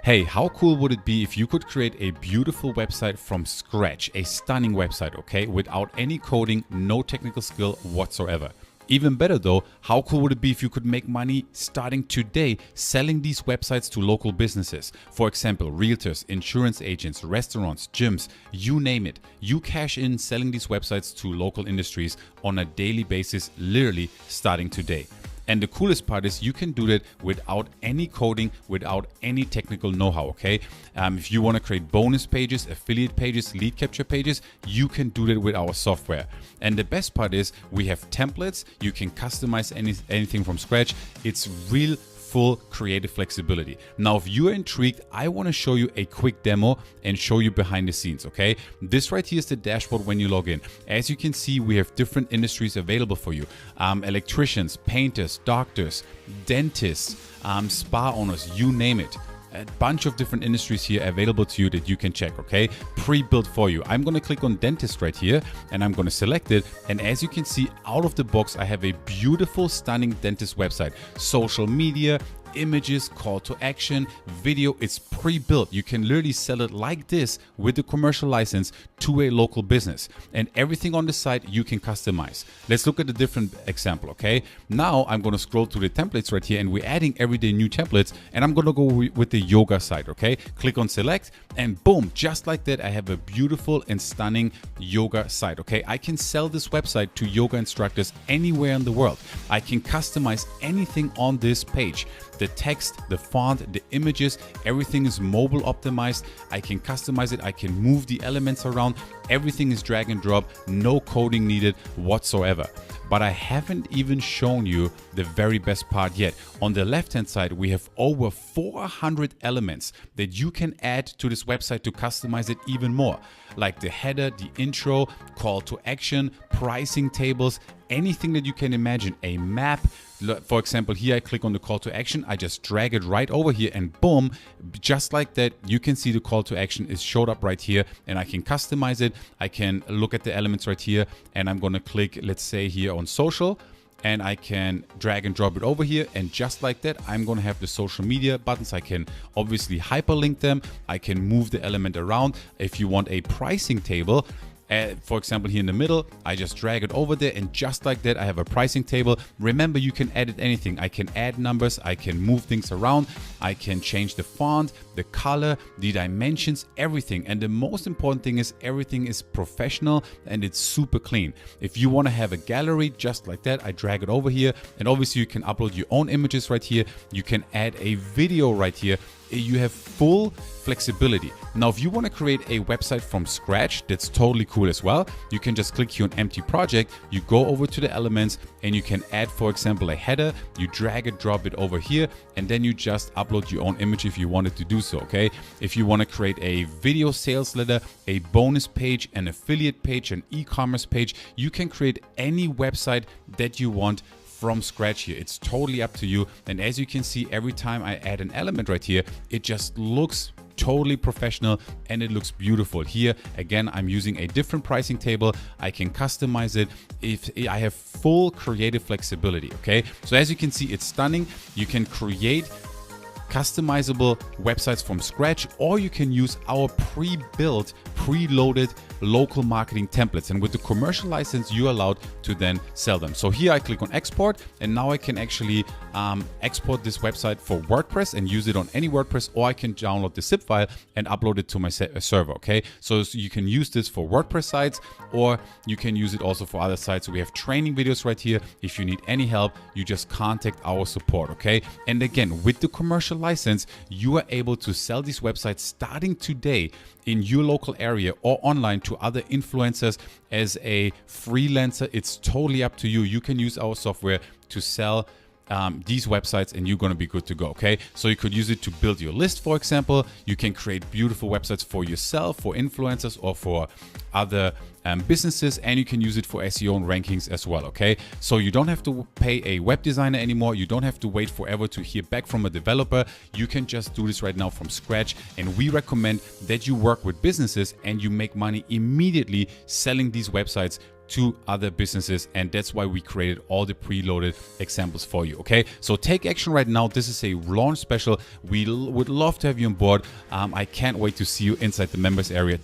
Hey, how cool would it be if you could create a beautiful website from scratch, a stunning website, okay, without any coding, no technical skill whatsoever? Even better though, how cool would it be if you could make money starting today selling these websites to local businesses? For example, realtors, insurance agents, restaurants, gyms, you name it. You cash in selling these websites to local industries on a daily basis, literally starting today. And the coolest part is you can do that without any coding, without any technical know-how, okay? If you want to create bonus pages, affiliate pages, lead capture pages, you can do that with our software. And the best part is we have templates. You can customize anything from scratch. It's real full creative flexibility. Now, if you're intrigued, I want to show you a quick demo and show you behind the scenes, okay? This right here is the dashboard when you log in. As you can see, we have different industries available for you. Electricians, painters, doctors, dentists, spa owners, you name it. A bunch of different industries here available to you that you can check, okay? Pre-built for you. I'm gonna click on dentist right here and I'm gonna select it. And as you can see, out of the box, I have a beautiful, stunning dentist website. Social media, images, call to action, video, it's pre-built. You can literally sell it like this with the commercial license to a local business. And everything on the site you can customize. Let's look at a different example, okay? Now I'm going to scroll to the templates right here and we're adding everyday new templates and I'm going to go with the yoga site, okay? Click on select and boom, just like that, I have a beautiful and stunning yoga site, okay? I can sell this website to yoga instructors anywhere in the world. I can customize anything on this page. The text, the font, the images, everything is mobile optimized. I can customize it. I can move the elements around. Everything is drag and drop, no coding needed whatsoever. But I haven't even shown you the very best part yet. On the left-hand side, we have over 400 elements that you can add to this website to customize it even more. Like the header, the intro, call to action, pricing tables, anything that you can imagine, a map. For example, here I click on the call to action, I just drag it right over here and boom, just like that, you can see the call to action is showed up right here and I can customize it. I can look at the elements right here and I'm going to click, let's say here on social, and I can drag and drop it over here. And just like that, I'm going to have the social media buttons. I can obviously hyperlink them. I can move the element around. If you want a pricing table, for example, here in the middle, I just drag it over there and just like that, I have a pricing table. Remember, you can edit anything. I can add numbers, I can move things around, I can change the font, the color, the dimensions, everything. And the most important thing is everything is professional and it's super clean. If you want to have a gallery just like that, I drag it over here and obviously you can upload your own images right here. You can add a video right here. You have full flexibility. Now, if you want to create a website from scratch, that's totally cool as well. You can just click here on empty project. You go over to the elements and you can add, for example, a header. You drag and drop it over here and then you just upload your own image if you wanted to do so, okay? If you want to create a video sales letter, a bonus page, an affiliate page, an e-commerce page, you can create any website that you want from scratch here. It's totally up to you. And as you can see, every time I add an element right here, it just looks totally professional and it looks beautiful. Here again, I'm using a different pricing table. I can customize it. If I have full creative flexibility, okay? So as you can see, it's stunning. You can create customizable websites from scratch, or you can use our pre-built, preloaded local marketing templates. And with the commercial license, you're allowed to then sell them. So here I click on export and now I can actually export this website for WordPress and use it on any WordPress, or I can download the zip file and upload it to my server, okay? So you can use this for WordPress sites or you can use it also for other sites. So we have training videos right here. If you need any help, you just contact our support, okay? And again, with the commercial license, you are able to sell these websites starting today in your local area or online to other influencers as a freelancer. It's totally up to you. You can use our software to sell these websites and you're going to be good to go, okay? So you could use it to build your list, for example. You can create beautiful websites for yourself, for influencers, or for other businesses, and you can use it for SEO and rankings as well, okay? So you don't have to pay a web designer anymore. You don't have to wait forever to hear back from a developer. You can just do this right now from scratch, and we recommend that you work with businesses and you make money immediately selling these websites to other businesses, and that's why we created all the preloaded examples for you. Okay, so take action right now. This is a launch special. We would love to have you on board. I can't wait to see you inside the members area.